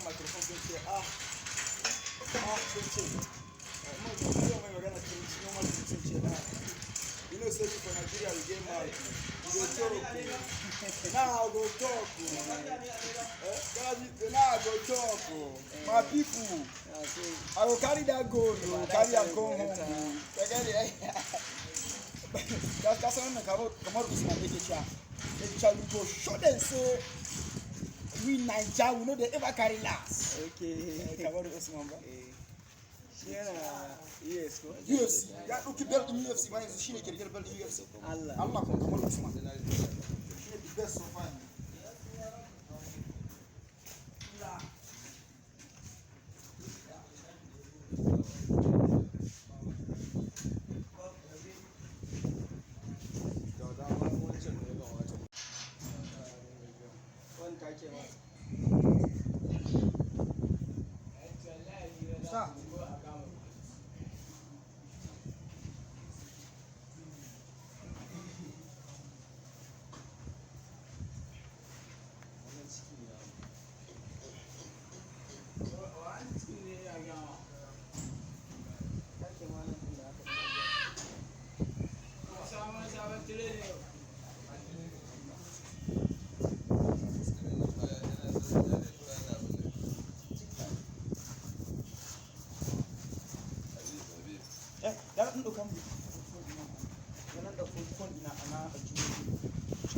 microphone sun ce sun ce mai magana turanci normal sun ce you know say for Nigeria we get mouth we go talk now I go talk now I go talk my people I go carry that gold carry am go home that's why kamar Usman yake cewa we go show them say we Naija we no dey ever carry last. Okay. Kamar Usman ba. Yana yes ko? UFC. Ya ɗauki belt din UFC ba yanzu shine kirkir belt din UFC. Allah ko kamar Usman. Shine the best so far.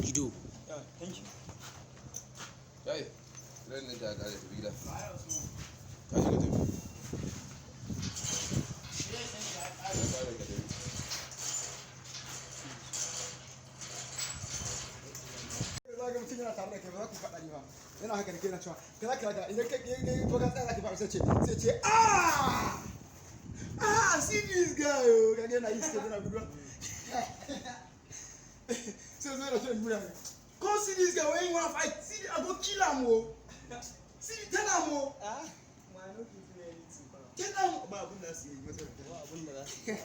Gido. Yeah, thank you. Hey, ran ne da gare ta gida. Ka shiga tafi. Zaga mutum yana tare da kai ba za ku faɗa ni ba. Yana haka da kai na cewa kaza idan kai to ka tsaya ka fara sai ce see this guy oh ka ga na yi sai na gudu. So na so gudu. Come see this guy when you want to fight. See I go kill am oh. See tell am oh. Ma no fit do anything ba. Tell am ba abun da su yi masa. Ba abun da za su yi.